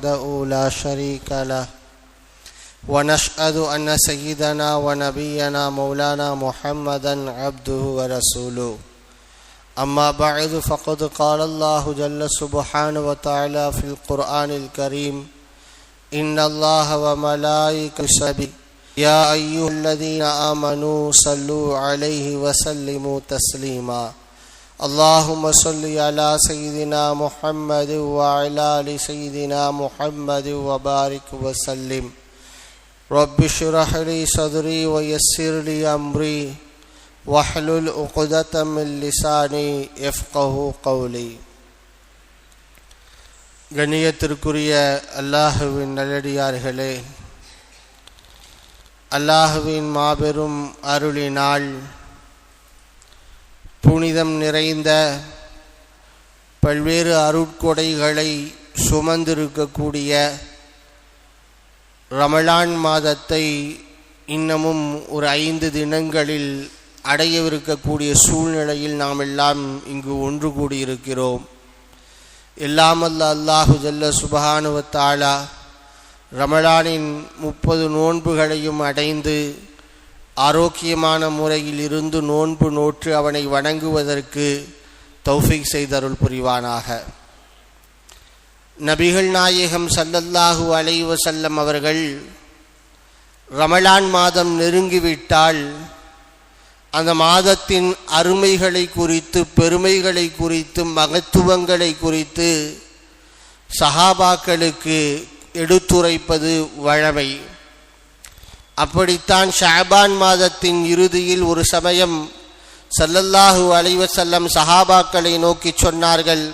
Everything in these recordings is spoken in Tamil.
لا شريك له ونشهد أن سيدنا ونبينا مولانا محمدا عبده ورسوله أما بعد فقد قال الله جل سبحانه وتعالى في القرآن الكريم إن الله وملائكته يا أيها الذين آمنوا صلوا عليه وسلموا تسليما اللهم صل على سيدنا محمد وعلى آل سيدنا محمد وبارك وسلم رب اشرح لي صدري ويسر لي أمري واحلل عقدة من لساني يفقهوا قولي. கண்ணியத்திற்குரிய அல்லாஹ்வின் நல்லடியார்களே, அல்லாஹ்வின் மாபெரும் அருளினால் புனிதம் நிறைந்த பல்வேறு அருட்கொடைகளை சுமந்திருக்கக்கூடிய ரமலான் மாதத்தை இன்னமும் ஒரு 5 தினங்களில் அடையவிருக்கக்கூடிய சூழ்நிலையில் நாம் எல்லாம் இங்கு ஒன்று கூடியிருக்கிறோம். எல்லாமல்ல அல்லாஹு ஜல்ல சுப்ஹானஹு வ தஆலா ரமலானின் 30 நோன்புகளையும் அடைந்து ஆரோக்கியமான முறையில் இருந்து நோன்பு நோற்று அவனை வணங்குவதற்கு தௌஃபீக் செய்தருள் புரிவானாக. நபிகள் நாயகம் ஸல்லல்லாஹு அலைஹி வஸல்லம் அவர்கள் ரமலான் மாதம் நெருங்கிவிட்டால் அந்த மாதத்தின் அருமைகளை குறித்து, பெருமைகளை குறித்து, மகத்துவங்களை குறித்து சஹாபாக்களுக்கு எடுத்துரைப்பது வழமை. அப்படித்தான் ஷஅபான் மாதத்தின் இறுதியில் ஒரு சமயம் ஸல்லல்லாஹு அலைஹி வஸல்லம் சஹாபாக்களை நோக்கி சொன்னார்கள்,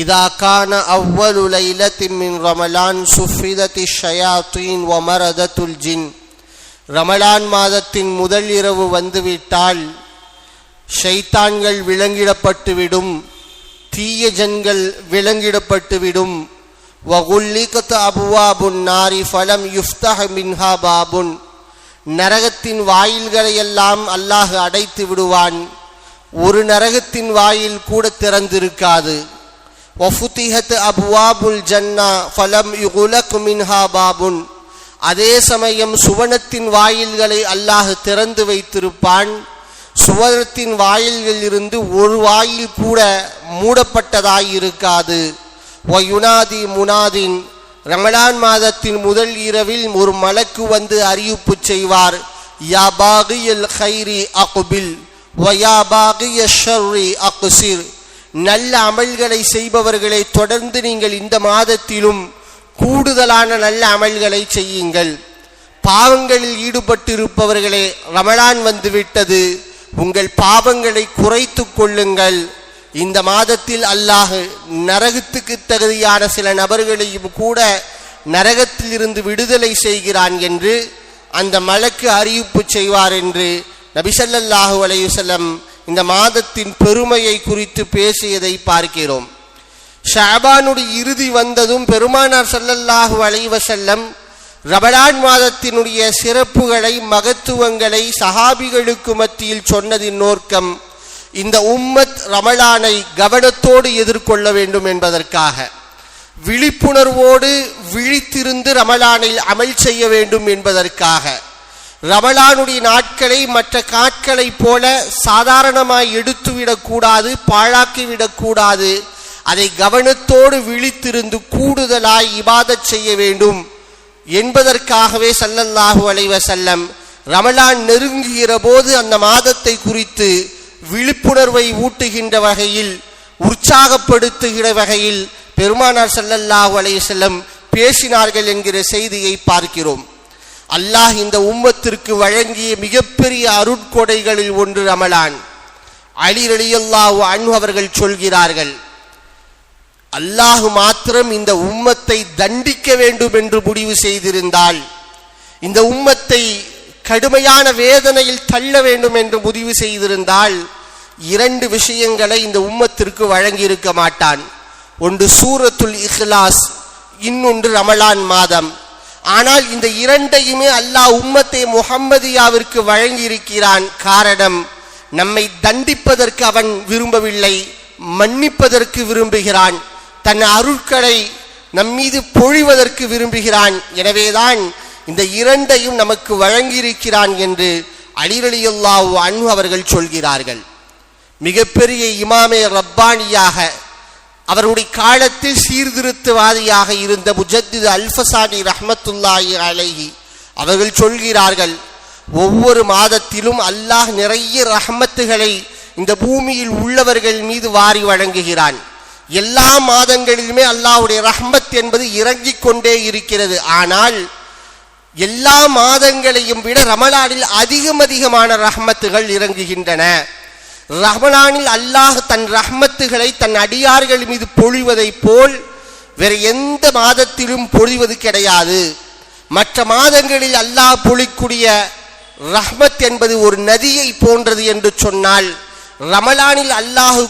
இதா கான அவ்வலு லைலத்தின் மின் ரமலான் சுஃபிதத்தி ஷயாத்தீன் வ மரதத்துல் ஜின். ரமலான் மாதத்தின் முதல் இரவு வந்துவிட்டால் ஷைத்தான்கள் விலங்கிடப்பட்டுவிடும், தீய ஜன்கள் விலங்கிடப்பட்டுவிடும். வகுல்லிகத் அபுவாபுன் நாரி ஃபலம் யுஃப்தஹ மின்ஹா பாபுன். நரகத்தின் வாயில்களை எல்லாம் அல்லாஹ் அடைத்து விடுவான், ஒரு நரகத்தின் வாயில் கூட திறந்திருக்காது. வஃபுதிஹத் அபுவாபுல் ஜன்னா ஃபலம் யுகுலக் மின்ஹா பாபுன். அதே சமயம் சுவனத்தின் வாயில்களை அல்லாஹ் திறந்து வைத்திருப்பான், சுவனத்தின் வாயில்களில் இருந்து ஒரு வாயில் கூட மூடப்பட்டதாயிருக்காது. வயுனாதி முனாதின். ரமலான் மாதத்தின் முதல் இரவில் ஒரு மலக்கு வந்து அறிவிப்பு செய்வார், யா பாகியல் கைரி அக்பில் வ யா பாகிய ஷர்ரி அக்சிர். நல்ல அமல்களை செய்பவர்களை தொடர்ந்து நீங்கள் இந்த மாதத்திலும் கூடுதலான நல்ல அமல்களை செய்யுங்கள். பாவங்களில் ஈடுபட்டிருப்பவர்களே, ரமலான் வந்துவிட்டது, உங்கள் பாவங்களை குறைத்து கொள்ளுங்கள். இந்த மாதத்தில் அல்லாஹ் நரகத்துக்கு தகுதியான சில நபர்களையும் கூட நரகத்தில் இருந்து விடுதலை செய்கிறான் என்று அந்த மலக்கு அறிவிப்பு செய்வார் என்று நபி ஸல்லல்லாஹு அலைஹி வஸல்லம் இந்த மாதத்தின் பெருமையை குறித்து பேசியதை பார்க்கிறோம். ஷஅபானுடைய இறுதி வந்ததும் பெருமானார் ஸல்லல்லாஹு அலைஹி வஸல்லம் ரமலான் மாதத்தினுடைய சிறப்புகளை, மகத்துவங்களை சஹாபிகளுக்கு மத்தியில் சொன்னதின் நோக்கம் இந்த உம்மத் ரமலானை கவனத்தோடு எதிர்கொள்ள வேண்டும் என்பதற்காக, விழிப்புணர்வோடு விழித்திருந்து ரமலானில் அமல் செய்ய வேண்டும் என்பதற்காக. ரமலானுடைய நாட்களை மற்ற நாட்களை போல சாதாரணமாய் எடுத்துவிடக்கூடாது, பாழாக்கிவிடக்கூடாது. அதை கவனத்தோடு விழித்திருந்து கூடுதலாய் இபாதத் செய்ய வேண்டும் என்பதற்காகவே ஸல்லல்லாஹு அலைஹி வஸல்லம் ரமலான் நெருங்குகிற போது அந்த மாதத்தை குறித்து விழிப்புணர்வை ஊட்டுகின்ற வகையில், உற்சாகப்படுத்துகிற வகையில் பெருமானார் ஸல்லல்லாஹு அலைஹி வஸல்லம் பேசினார்கள் என்கிற செய்தியை பார்க்கிறோம். அல்லாஹ் இந்த உம்மத்திற்கு வழங்கிய மிகப்பெரிய அருட்கொடைகளில் ஒன்று ரமலான். அலி ரலியல்லாஹு அன்ஹு அவர்கள் சொல்கிறார்கள், அல்லாஹ் மாத்திரம் இந்த உம்மத்தை தண்டிக்க வேண்டும் என்று முடிவு செய்திருந்தால், இந்த உம்மத்தை கடுமையான வேதனையில் தள்ள வேண்டும் என்று முடிவு செய்திருந்தால் 2 விஷயங்களை இந்த உம்மத்திற்கு வழங்கியிருக்க மாட்டான். ஒன்று சூரத்துல் இஹ்லாஸ், இன்னொன்று ரமலான் மாதம். ஆனால் இந்த 2ஐயுமே அல்லாஹ் உம்மத்தை முஹம்மதியாவிற்கு வழங்கியிருக்கிறான். காரணம், நம்மை தண்டிப்பதற்கு அவன் விரும்பவில்லை, மன்னிப்பதற்கு விரும்புகிறான். தன் அருட்களை நம்மீது பொழிவதற்கு விரும்புகிறான். எனவேதான் இந்த இரண்டையும் நமக்கு வழங்கியிருக்கிறான் என்று அலி ரலியல்லாஹு அன்ஹு அவர்கள் சொல்கிறார்கள். மிகப்பெரிய இமாமே ரப்பானியாக, அவருடைய காலத்தில் சீர்திருத்தவாதியாக இருந்த முஜத்தித் அல்ஃபசானி ரஹ்மத்துல்லாஹி அலைஹி அவர்கள் சொல்கிறார்கள், ஒவ்வொரு மாதத்திலும் அல்லாஹ் நிறைய ரஹ்மத்துகளை இந்த பூமியில் உள்ளவர்கள் மீது வாரி வழங்குகிறான். எல்லா மாதங்களிலுமே அல்லாஹ்வுடைய ரஹ்மத் என்பது இறங்கிக் கொண்டே இருக்கிறது. ஆனால் எல்லா மாதங்களையும் விட ரமலானில் அதிகமான ரஹ்மத்துகள் இறங்குகின்றன. ரமலானில் அல்லாஹ் தன் ரஹ்மத்துகளை தன் அடியார்கள் மீது பொழிவதை போல் வேற எந்த மாதத்திலும் பொழிவது கிடையாது. மற்ற மாதங்களில் அல்லாஹ் பொழிக்கூடிய ரஹ்மத் என்பது ஒரு நதியை போன்றது என்று சொன்னால், ரமலானில் அல்லாஹ்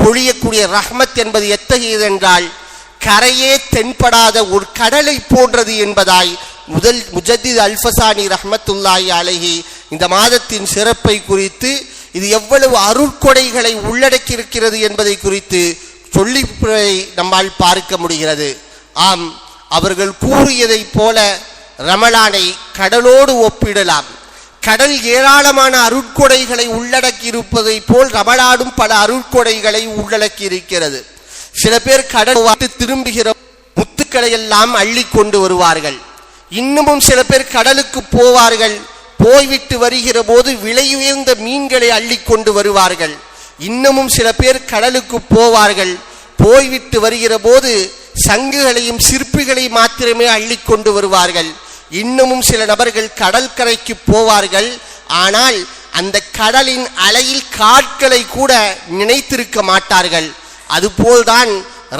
பொழியக்கூடிய ரஹ்மத் என்பது எத்தகையது என்றால் கரையே தென்படாத ஒரு கடலை போன்றது என்பதாய் முஜத்தித் அல்ஃபசானி ரஹ்மத்துல்லாஹி அலைஹி இந்த மாதத்தின் சிறப்பை குறித்து, இது எவ்வளவு அருட்கொடைகளை உள்ளடக்கி இருக்கிறது என்பதை குறித்து சொல்லி நம்மால் பார்க்க முடிகிறது. ஆம், அவர்கள் கூறியதை போல ரமலானை கடலோடு ஒப்பிடலாம். கடல் ஏராளமான அருட்கொடைகளை உள்ளடக்கி இருப்பதை போல் ரமலானும் பல அருட்கொடைகளை உள்ளடக்கி இருக்கிறது. சில பேர் கடல் திரும்புகிற முத்துக்களை எல்லாம் அள்ளி கொண்டு வருவார்கள். இன்னமும் சில பேர் கடலுக்கு போவார்கள், போய்விட்டு வருகிற போது விலை உயர்ந்த மீன்களை அள்ளி கொண்டு வருவார்கள். இன்னமும் சில பேர் கடலுக்கு போவார்கள், போய்விட்டு வருகிற போது சங்குகளையும் சிற்பிகளையும் மாத்திரமே அள்ளி கொண்டு வருவார்கள். இன்னமும் சில நபர்கள் கடற்கரைக்கு போவார்கள், ஆனால் அந்த கடலின் அலையில் காட்களை கூட நினைத்திருக்க மாட்டார்கள். அதுபோல்தான்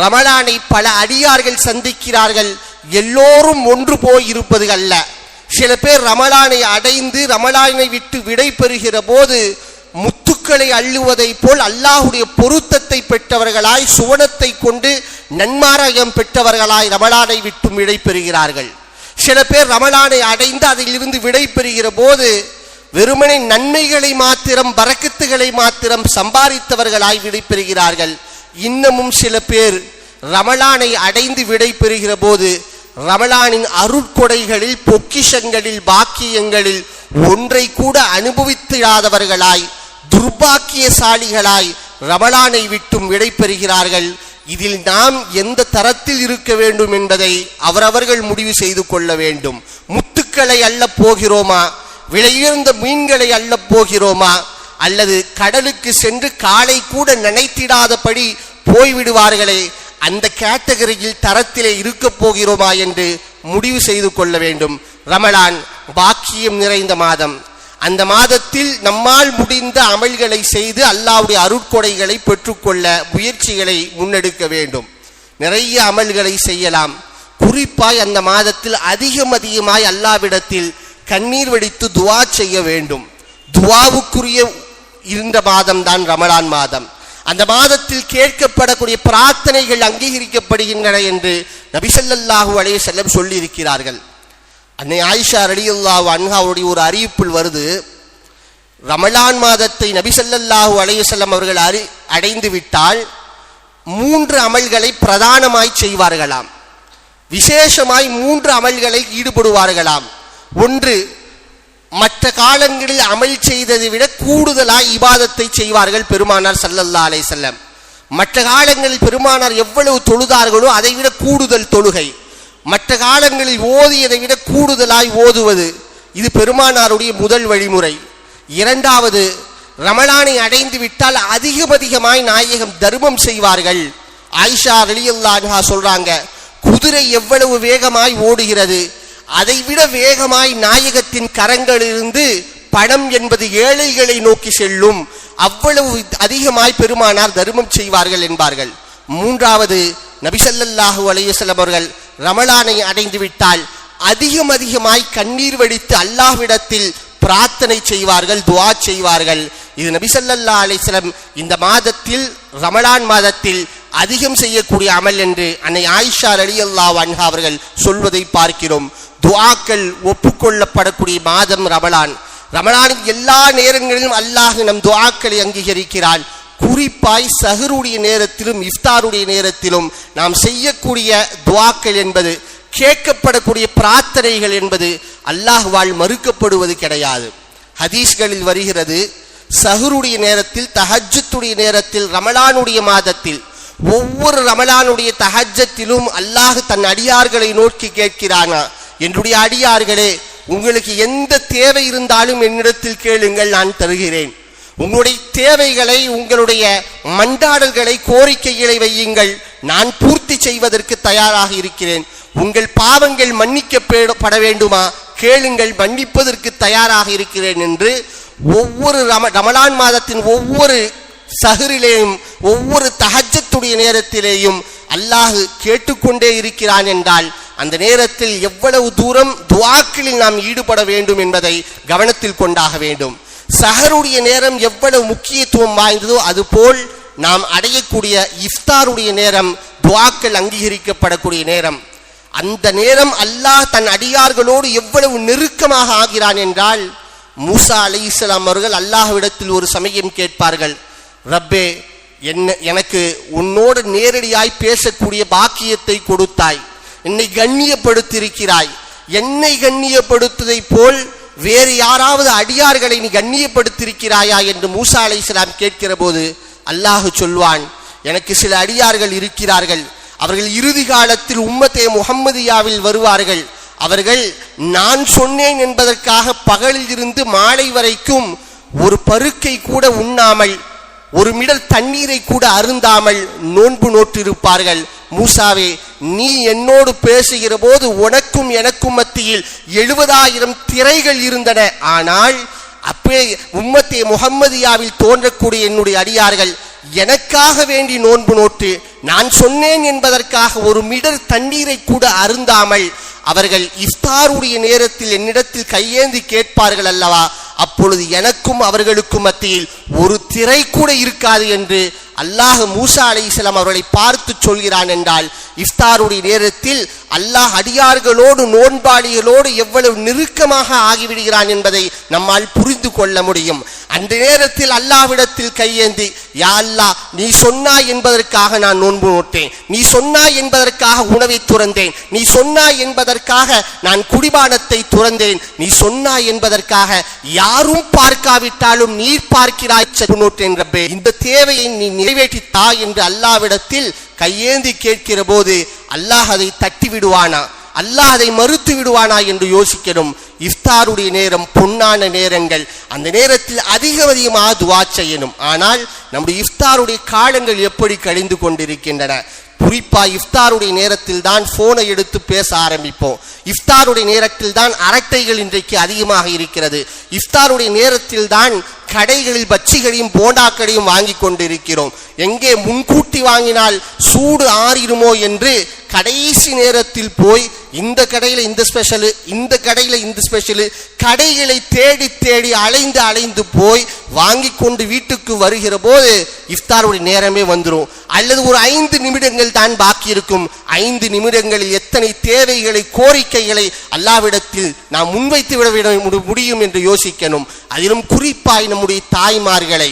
ரமலானை பல அடியார்கள் சந்திக்கிறார்கள். எல்லோரும் ஒன்று போய் இருப்பது அல்ல. சில பேர் ரமலானை அடைந்து ரமலானை விட்டு விடை பெறுகிற போது முத்துக்களை அள்ளுவதை போல் அல்லாஹுடைய பொருத்தத்தை பெற்றவர்களாய், சுவனத்தை கொண்டு நன்மாராயம் பெற்றவர்களாய் ரமலானை விட்டு விடை பெறுகிறார்கள். சில பேர் ரமலானை அடைந்து அதிலிருந்து விடை பெறுகிற போது வெறுமனை நன்மைகளை மாத்திரம், பரக்கத்துகளை மாத்திரம் சம்பாதித்தவர்களாய் விடை பெறுகிறார்கள். இன்னமும் சில பேர் ரமலானை அடைந்து விடை பெறுகிற போது ரமலானின் அருட்கொடைகளில், பொக்கிஷங்களில், பாக்கியங்களில் ஒன்றை கூட அனுபவித்திடாதவர்களாய், துர்பாக்கியசாலிகளாய் ரமலானை விட்டும் விடை பெறுகிறார்கள். இதில் நாம் எந்த தரத்தில் இருக்க வேண்டும் என்பதை அவரவர்கள் முடிவு செய்து கொள்ள வேண்டும். முத்துக்களை அள்ள போகிறோமா, விலையுயர்ந்த மீன்களை அள்ள போகிறோமா, அல்லது கடலுக்கு சென்று காலை கூட நினைத்திடாதபடி போய்விடுவார்களே அந்த கேட்டகரியில் தரத்திலே இருக்க போகிறோமா என்று முடிவு செய்து கொள்ள வேண்டும். ரமலான் பாக்கியம் நிறைந்த மாதம். அந்த மாதத்தில் நம்மால் முடிந்த அமல்களை செய்து அல்லாஹ்வுடைய அருட்கொடைகளை பெற்றுக்கொள்ள முயற்சிகளை முன்னெடுக்க வேண்டும். நிறைய அமல்களை செய்யலாம். குறிப்பாய் அந்த மாதத்தில் அதிகமாய் அல்லாஹ்விடத்தில் கண்ணீர் வடித்து துவா செய்ய வேண்டும். துவாவுக்குரிய இருந்த மாதம் தான் ரமலான் மாதம். அந்த மாதத்தில் கேட்கப்படக்கூடிய பிரார்த்தனைகள் அங்கீகரிக்கப்படுகின்றன என்று நபி ஸல்லல்லாஹு அலைஹி வஸல்லம் சொல்லி இருக்கிறார்கள். அன்னை ஆயிஷா ரலியல்லாஹு அன்ஹாவுடைய ஒரு அறிவிப்பில் வருது, ரமலான் மாதத்தை நபி ஸல்லல்லாஹு அலைஹி வஸல்லம் அவர்கள் அடைந்து விட்டால் 3 அமல்களை பிரதானமாய் செய்வார்களாம். விசேஷமாய் 3 அமல்களை ஈடுபடுவார்களாம். ஒன்று, மற்ற காலங்களில் அமல் செய்ததை விட கூடுதலாய் இபாதத்தை செய்வார்கள் பெருமானார் ஸல்லல்லாஹு அலைஹி வஸல்லம். மற்ற காலங்களில் பெருமானார் எவ்வளவு தொழுதார்களோ அதை விட கூடுதல் தொழுகை, மற்ற காலங்களில் ஓதியதை விட கூடுதலாய் ஓதுவது, இது பெருமானாருடைய முதல் வழிமுறை. இரண்டாவது, ரமலானை அடைந்து விட்டால் அதிகமாய் நாயகம் தர்மம் செய்வார்கள். ஆயிஷா ரலியல்லாஹு அன்ஹா சொல்றாங்க, குதிரை எவ்வளவு வேகமாய் ஓடுகிறது, அதைவிட வேகமாய் நாயகத்தின் கரங்களிலிருந்து பணம் என்பது ஏழைகளை நோக்கி செல்லும், அவ்வளவு அதிகமாய் பெருமானார் தர்மம் செய்வார்கள் என்பார்கள். மூன்றாவது, நபி ஸல்லல்லாஹு அலைஹி வஸல்லம் அவர்கள் ரமலானை அடைந்து விட்டால் அதிகமாய் கண்ணீர் வடித்து அல்லாஹ்விடத்தில் பிரார்த்தனை செய்வார்கள், துஆ செய்வார்கள். இது நபி ஸல்லல்லாஹு அலைஹி வஸல்லம் இந்த மாதத்தில், ரமலான் மாதத்தில் அதிகம் செய்யக்கூடிய அமல் என்று அன்னை ஆயிஷா ரலியல்லாஹு அன்ஹா அவர்கள் சொல்வதை பார்க்கிறோம். துஆக்கள் ஒப்புக்கொள்ளப்படக்கூடிய மாதம் ரமலான். ரமலானின் எல்லா நேரங்களிலும் அல்லாஹ் நம் துஆக்களை அங்கீகரிக்கிறான். குறிப்பாய் சஹருடைய நேரத்திலும் இஃப்தாருடைய நேரத்திலும் நாம் செய்யக்கூடிய துஆக்கள் என்பது, கேட்கப்படக்கூடிய பிரார்த்தனைகள் என்பது அல்லாஹ்வால் மறுக்கப்படுவது கிடையாது. ஹதீஸ்களில் வருகிறது, சஹருடைய நேரத்தில், தஹஜ்ஜுடைய நேரத்தில், ரமலானுடைய மாதத்தில் ஒவ்வொரு ரமலானுடைய தஹஜ்ஜத்திலும் அல்லாஹ் தன் அடியார்களை நோக்கி கேட்கிறானா, என்னுடைய அடியார்களே, உங்களுக்கு எந்த தேவை இருந்தாலும் என்னிடத்தில் கேளுங்கள், நான் தருகிறேன். உங்களுடைய தேவைகளை, உங்களுடைய மண்டாடல்களை, கோரிக்கைகளை வையுங்கள், நான் பூர்த்தி செய்வதற்கு தயாராக இருக்கிறேன். உங்கள் பாவங்கள் மன்னிக்கப்பட வேண்டுமா, கேளுங்கள், மன்னிப்பதற்கு தயாராக இருக்கிறேன் என்று ஒவ்வொரு ரமலான் மாதத்தின் ஒவ்வொரு சஹரிலேயும் ஒவ்வொரு தஹஜ்ஜுடைய நேரத்திலேயும் அல்லாஹ் கேட்டுக்கொண்டே இருக்கிறான் என்றால் அந்த நேரத்தில் எவ்வளவு தூரம் துஆக்களில் நாம் ஈடுபட வேண்டும் என்பதை கவனத்தில் கொண்டாக வேண்டும். சஹருடைய நேரம் எவ்வளவு முக்கியத்துவம் வாய்ந்ததோ அதுபோல் நாம் அடையக்கூடிய இஃப்தாருடைய நேரம் துஆக்கள் அங்கீகரிக்கப்படக்கூடிய நேரம். அந்த நேரம் அல்லாஹ் தன் அடியார்களோடு எவ்வளவு நெருக்கமாக ஆகிறான் என்றால், மூசா அலைஹிஸ்ஸலாம் அவர்கள் அல்லாஹ்விடத்தில் ஒரு சமயம் கேட்பார்கள், ரப்பே, எனக்கு உன்னோடு நேரடியாய் பேசக்கூடிய பாக்கியத்தை கொடுத்தாய், என்னை கண்ணியப்படுத்தியிருக்கிறாய், என்னை கண்ணியப்படுத்துவதை போல் வேறு யாராவது அடியார்களை நீ கண்ணியப்படுத்தியிருக்கிறாயா என்று மூசா அலைஹிஸ்ஸலாம் கேட்கிற போது அல்லாஹ் சொல்வான், எனக்கு சில அடியார்கள் இருக்கிறார்கள், அவர்கள் இறுதி காலத்தில் உம்மத்தே முஹம்மதியாவில் வருவார்கள். அவர்கள் நான் சொன்னேன் என்பதற்காக பகலில் இருந்து மாலை வரைக்கும் ஒரு பருக்கை கூட உண்ணாமல், ஒரு மிடல் தண்ணீரை கூட அருந்தாமல் நோன்பு நோற்றிருப்பார்கள். மூசாவே, நீ என்னோடு பேசுகிற போது உனக்கும் எனக்கும் மத்தியில் 70,000 திரைகள் இருந்தன. ஆனால் அப்பே உம்மத்தே முஹம்மதியாவில் தோன்றக்கூடிய என்னுடைய அடியார்கள் எனக்காக வேண்டி நோன்பு நோட்டு, நான் சொன்னேன் என்பதற்காக ஒரு மிடர் தண்ணீரை கூட அருந்தாமல் அவர்கள் இஃப்தாருடைய நேரத்தில் என்னிடத்தில் கையேந்தி கேட்பார்கள் அல்லவா, அப்பொழுது எனக்கும் அவர்களுக்கும் மத்தியில் ஒரு திரை கூட இருக்காது என்று அல்லாஹ் மூசா அலைஹிஸ்ஸலாம் அவர்களை பார்த்து சொல்கிறான் என்றால், இஃப்தாருடைய நேரத்தில் அல்லாஹ் அடியார்களோடு நோன்பாளிகளோடு எவ்வளவு நெருக்கமாக ஆகிவிடுகிறான் என்பதை நம்மால் புரிந்து கொள்ள முடியும். அந்த நேரத்தில் அல்லாஹ்விடத்தில் கையேந்தி, யா அல்லாஹ், நீ சொன்னாய் என்பதற்காக நான் நோன்பு நோட்டேன், நீ சொன்னாய் என்பதற்காக உணவை துறந்தேன், நீ சொன்னாய் என்பதற்காக நான் குடிபானத்தை துறந்தேன், நீ சொன்னாய் என்பதற்காக யாரும் பார்க்காவிட்டாலும் நீர் பார்க்கிறாய் நோட்டேன் ரப்பே, இந்த தேவையை நீ நிறைவேற்றித்தா என்று அல்லாஹ்விடத்தில் கையேந்தி கேட்கிற போது அல்லாஹ் அதை தட்டி விடுவானா, அல்லாஹ் அதை மறுத்து விடுவானா என்று யோசிக்கணும். இஃப்தாருடைய நேரம் பொன்னான நேரங்கள், அந்த நேரத்தில் அதிகமாக துஆ செய்யணும். ஆனால் நம்முடைய இஃப்தாருடைய காலங்கள் எப்படி கழிந்து கொண்டிருக்கின்றன. குறிப்பா இஃப்தாருடைய நேரத்தில் தான் போனை எடுத்து பேச ஆரம்பிப்போம். இஃப்தாருடைய நேரத்தில் தான் அரட்டைகள் இன்றைக்கு அதிகமாக இருக்கிறது. இஃப்தாருடைய நேரத்தில் தான் கடைகளில் பச்சிகளையும் போண்டாக்களையும் வாங்கி கொண்டிருக்கிறோம். எங்கே முன்கூட்டி வாங்கினால் சூடு ஆறிடுமோ என்று கடைசி நேரத்தில் போய் இந்த கடையில் இந்த ஸ்பெஷலு, இந்த கடையில் இந்த ஸ்பெஷலு, கடைகளை தேடி தேடி அலைந்து அலைந்து போய் வாங்கி கொண்டு வீட்டுக்கு வருகிற போது இஃப்தாருடைய நேரமே வந்துடும். அல்லது ஒரு 5 நிமிடங்கள் தான் பாக்கி இருக்கும். 5 நிமிடங்களில் எத்தனை தேவைகளை, கோரிக்கைகளை அல்லாஹ்விடத்தில் நாம் முன்வைத்து விட முடியும் என்று யோசிக்கணும். அதிலும் குறிப்பாய் நம்முடைய தாய்மார்களை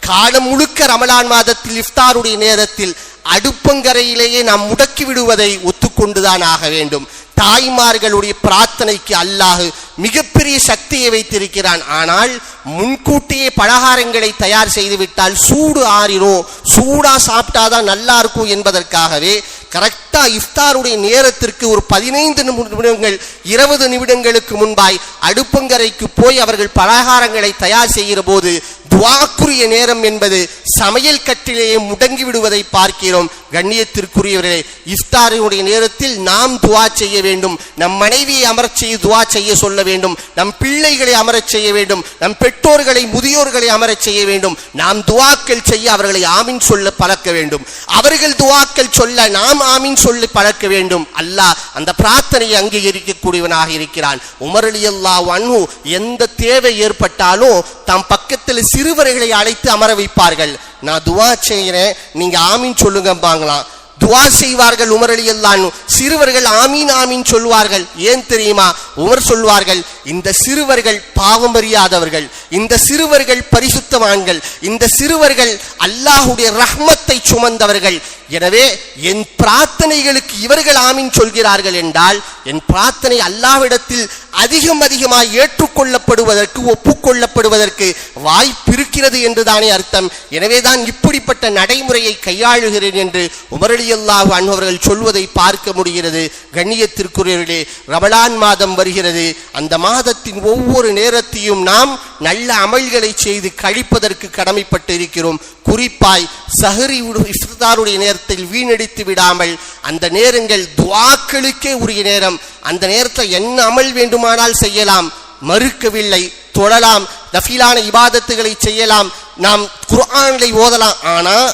காலம் முழுக்க ரமலான் மாதத்தில் இஃப்தாருடைய நேரத்தில் அடுப்பங்கரையிலேயே நாம் முடக்கி விடுவதை ஒத்துக்கொண்டுதான் ஆக வேண்டும். தாய்மார்களுடைய பிரார்த்தனைக்கு அல்லாஹ் மிகப்பெரிய சக்தியை வைத்திருக்கிறான். ஆனால் முன்கூட்டியே பலகாரங்களை தயார் செய்து விட்டால் சூடு ஆறிரும், சூடா சாப்பிட்டாதான் நல்லா இருக்கும் என்பதற்காகவே கரெக்டா இஃப்தாருடைய நேரத்திற்கு ஒரு 15 நிமிடங்கள் 20 நிமிடங்களுக்கு முன்பாய் அடுப்பங்கரைக்கு போய் அவர்கள் பலகாரங்களை தயார் செய்கிற போது துஆக்குரிய நேரம் என்பது சமையல் கட்டிலேயே முடங்கி விடுவதை பார்க்கிறோம். கண்ணியத்திற்குரியவர்களே, இஃப்தாரினுடைய நேரத்தில் நாம் துஆ செய்ய வேண்டும். நம் மனைவியை அமரச் செய்ய துஆ செய்ய சொல்ல வேண்டும். நம் பிள்ளைகளை அமரச் செய்ய வேண்டும். நம் பெற்றோர்களை, முதியோர்களை அமரச் செய்ய வேண்டும். நாம் துஆக்கள் செய்ய அவர்களை ஆமீன் சொல்ல பழக்க வேண்டும். அவர்கள் துஆக்கள் சொல்ல நாம் ஆமீன் சொல்லி பழக்க வேண்டும். அல்லாஹ் அந்த பிரார்த்தனையை அங்கீகரிக்கக்கூடியவனாக இருக்கிறான். உமர் ரலியல்லாஹு அன்ஹு எந்த தேவை ஏற்பட்டாலும் தம் பக்கத்தில் சிறுவர்களை அழைத்து அமர வைப்பார்கள். நான் துஆ செய்கிறேன், நீங்க ஆமீன் சொல்லுங்க பாங்களாம். துஆ செய்வார்கள் உமர் ரலியல்லாஹு அன்ஹு. சிறுவர்கள் ஆமீன் ஆமீன் சொல்வார்கள். ஏன் தெரியுமா? உமர் சொல்வார்கள், இந்த சிறுவர்கள் பாவம் அறியாதவர்கள், இந்த சிறுவர்கள் பரிசுத்தவான்கள், இந்த சிறுவர்கள் அல்லாஹ்வுடைய ரஹ்மத்தை சுமந்தவர்கள். எனவே என் பிரார்த்தனைகளுக்கு இவர்கள் ஆமீன் சொல்கிறார்கள் என்றால் என் பிரார்த்தனை அல்லாஹ்விடத்தில் அதிகமாய் ஏற்றுக்கொள்ளப்படுவதற்கு ஒப்புக்கொள்ளப்படுவதற்கு வாய்ப்பு இருக்கிறது என்றுதானே அர்த்தம். எனவேதான் இப்படிப்பட்ட நடைமுறையை கையாளுகிறேன் என்று உமர் ரலியல்லாஹு அன்ஹு அவர்கள் சொல்வதை பார்க்க முடிகிறது. கண்ணியத்திற்குரியவர்களே, ரமலான் மாதம் வருகிறது. அந்த மாதத்தின் ஒவ்வொரு நேரத்தையும் நாம் நல்ல அமல்களை செய்து கழிப்பதற்கு கடமைப்பட்டு இருக்கிறோம். குறிப்பாய் சஹரி இஃப்தாருடைய நேரத்தில் வீணடித்து விடாமல், அந்த நேரங்கள் துஆக்களுக்கே உரிய நேரம். அந்த நேரத்தில் என்ன அமல் வேண்டுமானால் செய்யலாம், மறுக்கவில்லை. தொழலாம், நஃபிலான இபாதத்துகளை செய்யலாம், நாம் குர்ஆனை ஓதலாம். ஆனால்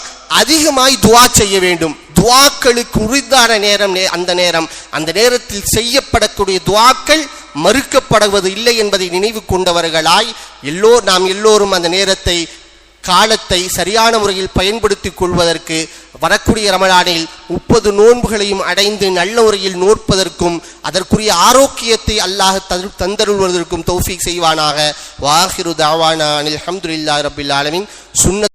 அதிகமாய் துஆ செய்ய வேண்டும். துஆக்களுக்கு உரித்தான நேரம் அந்த நேரத்தில் செய்யப்படக்கூடிய துஆக்கள் மறுக்கப்படுவது இல்லை என்பதை நினைவு கொண்டவர்களாய் நாம் எல்லோரும் அந்த நேரத்தை காலத்தை சரியான முறையில் பயன்படுத்திக் கொள்வதற்கு, வரக்கூடிய ரமலானில் 30 நோன்புகளையும் அடைந்து நல்ல முறையில் நோற்பதற்கும் அதற்குரிய ஆரோக்கியத்தை அல்லாஹ் தந்தருள்வதற்கும் தௌஃபீக் செய்வானாக. வாஹிரு தஅவானா அனில் ஹம்துலில்லாஹி ரப்பில் ஆலமீன்.